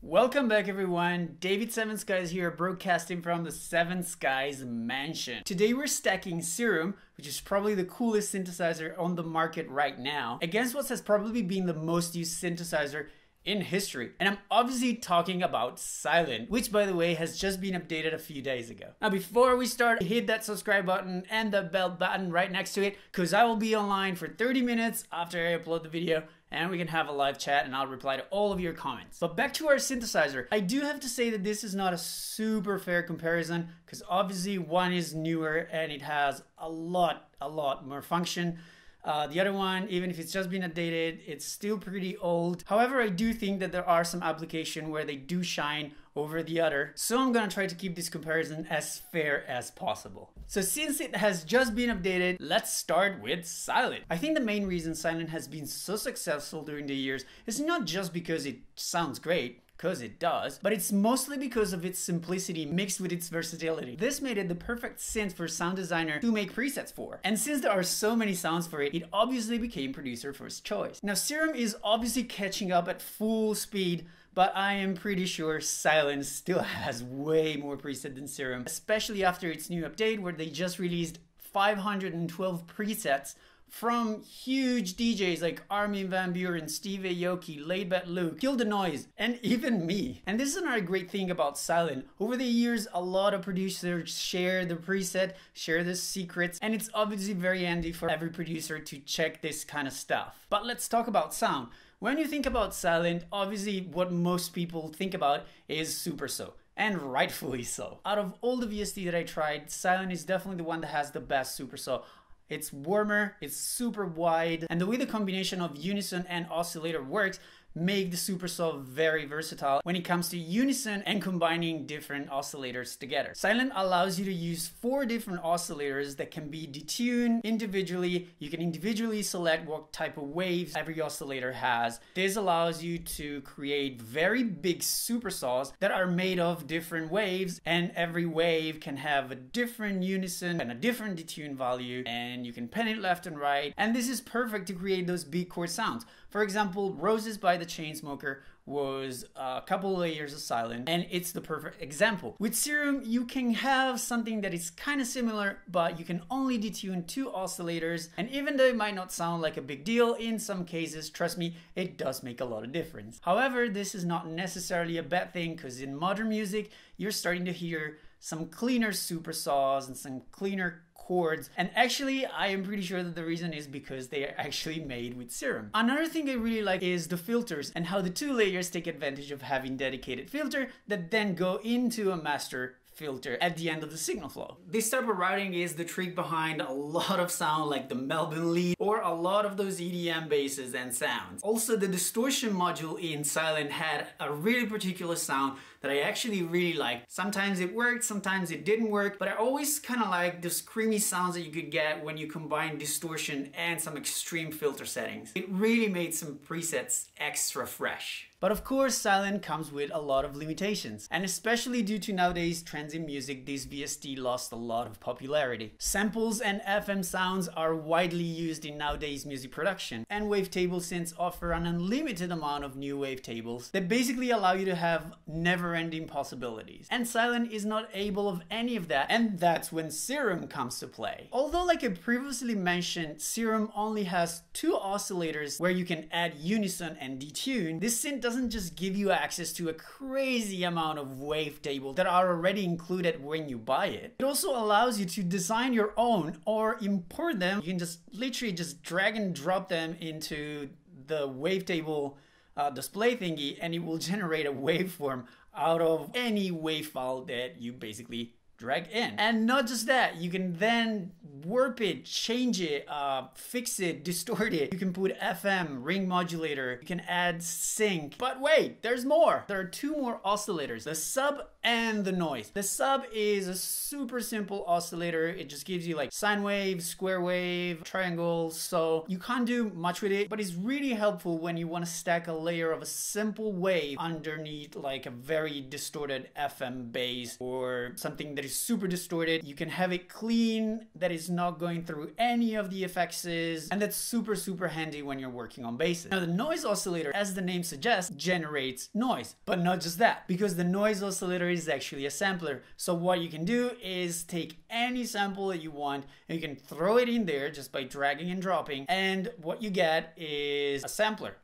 Welcome back everyone, David Seven Skies here, broadcasting from the Seven Skies mansion. Today we're stacking Serum, which is probably the coolest synthesizer on the market right now, against what has probably been the most used synthesizer in history. And I'm obviously talking about Sylenth, which by the way has just been updated a few days ago. Now before we start, hit that subscribe button and the bell button right next to it, because I will be online for 30 minutes after I upload the video, and we can have a live chat and I'll reply to all of your comments. But back to our synthesizer, I do have to say that this is not a super fair comparison, because obviously one is newer and it has a lot more function. The other one, even if it's just been updated, it's still pretty old. However, I do think that there are some applications where they do shine over the other. So I'm gonna try to keep this comparison as fair as possible. So since it has just been updated, let's start with Sylenth. I think the main reason Sylenth has been so successful during the years is not just because it sounds great, because it does, but it's mostly because of its simplicity mixed with its versatility. This made it the perfect synth for sound designer to make presets for. And since there are so many sounds for it, it obviously became producer first choice. Now Serum is obviously catching up at full speed, but I am pretty sure Sylenth still has way more preset than Serum, especially after its new update where they just released 512 presets from huge DJs like Armin van Buuren, Steve Aoki, Laidback Luke, Kill the Noise, and even me. And this is another great thing about Sylenth. Over the years, a lot of producers share the preset, share the secrets, and it's obviously very handy for every producer to check this kind of stuff. But let's talk about sound. When you think about Sylenth, obviously what most people think about is Super So. And rightfully so. Out of all the VST that I tried, Sylenth is definitely the one that has the best Super So. It's warmer, it's super wide, and the way the combination of unison and oscillator works make the Super So very versatile when it comes to unison and combining different oscillators together. Sylenth allows you to use 4 different oscillators that can be detuned individually. You can individually select what type of waves every oscillator has. This allows you to create very big Super Saws that are made of different waves, and every wave can have a different unison and a different detune value, and you can pen it left and right, and this is perfect to create those big chord sounds. For example, Roses by the Chainsmokers was a couple of layers of Sylenth, and it's the perfect example. With Serum, you can have something that is kind of similar, but you can only detune 2 oscillators, and even though it might not sound like a big deal, in some cases, trust me, it does make a lot of difference. However, this is not necessarily a bad thing, because in modern music, you're starting to hear some cleaner Super Saws and some cleaner chords, and actually I am pretty sure that the reason is because they are actually made with Serum. Another thing I really like is the filters and how the 2 layers take advantage of having dedicated filter that then go into a master filter at the end of the signal flow. This type of routing is the trick behind a lot of sound like the Melbourne lead or a lot of those EDM basses and sounds. Also, the distortion module in Sylenth had a really particular sound that I actually really liked. Sometimes it worked, sometimes it didn't work, but I always kind of like the screamy sounds that you could get when you combine distortion and some extreme filter settings. It really made some presets extra fresh. But of course, Sylenth comes with a lot of limitations, and especially due to nowadays trends in music, this VST lost a lot of popularity. Samples and FM sounds are widely used in nowadays music production, and wavetable synths offer an unlimited amount of new wavetables that basically allow you to have never-ending possibilities. And Sylenth is not able of any of that, and that's when Serum comes to play. Although, like I previously mentioned, Serum only has 2 oscillators where you can add unison and detune, this synth doesn't just give you access to a crazy amount of wavetables that are already included when you buy it. It also allows you to design your own or import them. You can just literally just drag and drop them into the wavetable display thingy, and it will generate a waveform out of any wave file that you basically drag in. And not just that, you can then warp it, change it, fix it, distort it. You can put FM, ring modulator, you can add sync. But wait, there's more. There are 2 more oscillators, the sub and the noise. The sub is a super simple oscillator. It just gives you like sine wave, square wave, triangle. So you can't do much with it, but it's really helpful when you want to stack a layer of a simple wave underneath like a very distorted FM bass or something that is is super distorted. You can have it clean, that is not going through any of the effects, and that's super handy when you're working on basses. Now the noise oscillator, as the name suggests, generates noise, but not just that, because the noise oscillator is actually a sampler. So what you can do is take any sample that you want and you can throw it in there just by dragging and dropping, and what you get is a sampler.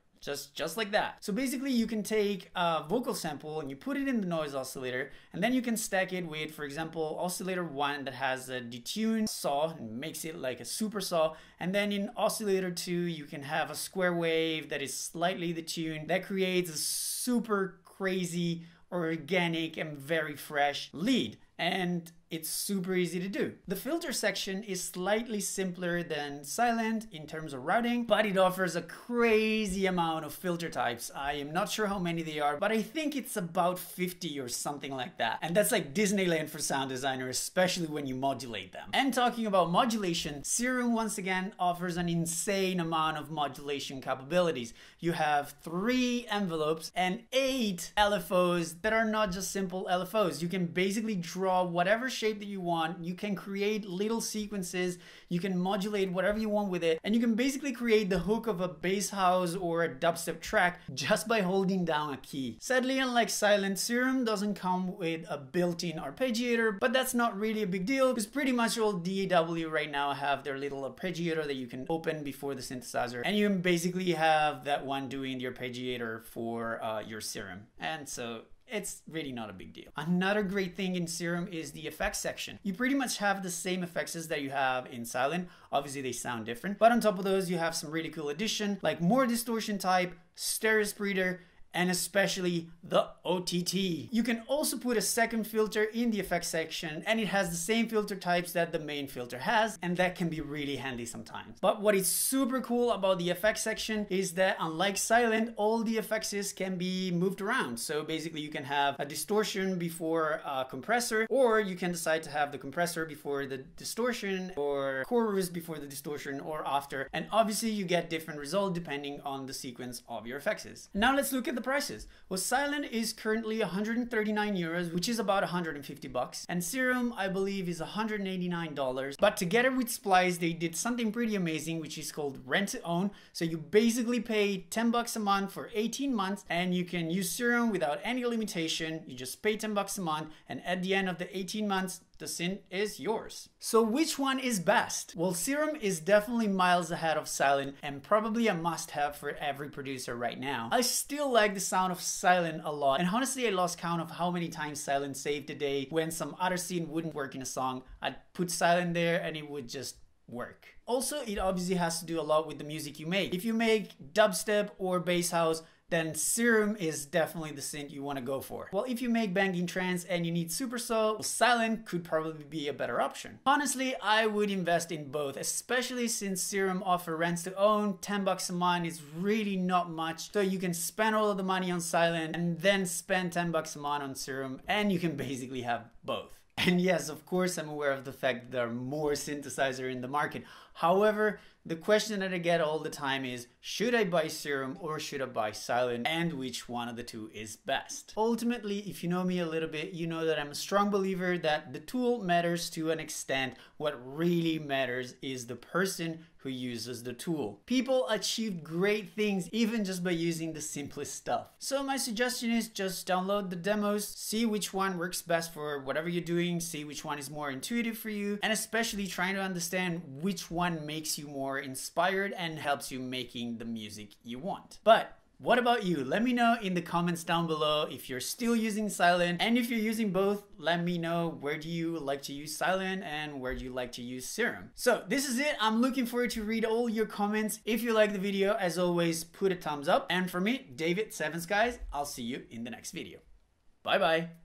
Just like that. So basically you can take a vocal sample and you put it in the noise oscillator, and then you can stack it with, for example, oscillator 1 that has a detuned saw and makes it like a super saw, and then in oscillator 2 you can have a square wave that is slightly detuned that creates a super crazy, organic and very fresh lead, and it's super easy to do. The filter section is slightly simpler than Sylenth in terms of routing, but it offers a crazy amount of filter types. I am not sure how many they are, but I think it's about 50 or something like that. And that's like Disneyland for sound designers, especially when you modulate them. And talking about modulation, Serum once again offers an insane amount of modulation capabilities. You have 3 envelopes and 8 LFOs that are not just simple LFOs. You can basically draw whatever shape that you want. You can create little sequences, you can modulate whatever you want with it, and you can basically create the hook of a bass house or a dubstep track just by holding down a key. Sadly, unlike Sylenth, Serum doesn't come with a built-in arpeggiator, but that's not really a big deal because pretty much all DAW right now have their little arpeggiator that you can open before the synthesizer, and you can basically have that one doing the arpeggiator for your Serum. And so it's really not a big deal. Another great thing in Serum is the effects section. You pretty much have the same effects as that you have in Sylenth. Obviously they sound different, but on top of those you have some really cool addition like more distortion type, stereo spreader, and especially the OTT. You can also put a second filter in the effects section, and it has the same filter types that the main filter has, and that can be really handy sometimes. But what is super cool about the effects section is that unlike Sylenth, all the effects can be moved around. So basically you can have a distortion before a compressor, or you can decide to have the compressor before the distortion, or chorus before the distortion, or after. And obviously you get different results depending on the sequence of your effects. Now let's look at the prices. Well, Sylenth is currently 139 euros, which is about 150 bucks, and Serum I believe is $189. But together with Splice they did something pretty amazing, which is called rent to own. So you basically pay 10 bucks a month for 18 months and you can use Serum without any limitation. You just pay 10 bucks a month, and at the end of the 18 months the synth is yours. So which one is best? Well, Serum is definitely miles ahead of Sylenth and probably a must-have for every producer right now. I still like the sound of Sylenth a lot, and honestly I lost count of how many times Sylenth saved the day when some other scene wouldn't work in a song. I'd put Sylenth there and it would just work. Also, it obviously has to do a lot with the music you make. If you make dubstep or bass house, then Serum is definitely the synth you want to go for. Well, if you make banging trance and you need super soul, well, Sylenth could probably be a better option. Honestly, I would invest in both, especially since Serum offer rents to own. 10 bucks a month is really not much, so you can spend all of the money on Sylenth and then spend 10 bucks a month on Serum, and you can basically have both. And yes, of course, I'm aware of the fact that there are more synthesizers in the market. However, the question that I get all the time is, should I buy Serum or should I buy Sylenth, and which one of the two is best? Ultimately, if you know me a little bit, you know that I'm a strong believer that the tool matters to an extent. What really matters is the person who uses the tool. People achieve great things even just by using the simplest stuff. So my suggestion is just download the demos, see which one works best for whatever you're doing, see which one is more intuitive for you, and especially trying to understand which one makes you more inspired and helps you making the music you want. But what about you? Let me know in the comments down below if you're still using Sylenth, and if you're using both, let me know where do you like to use Sylenth and where do you like to use Serum. So this is it. I'm looking forward to read all your comments. If you like the video, as always, put a thumbs up. And for me, David 7 Skies, I'll see you in the next video. Bye bye.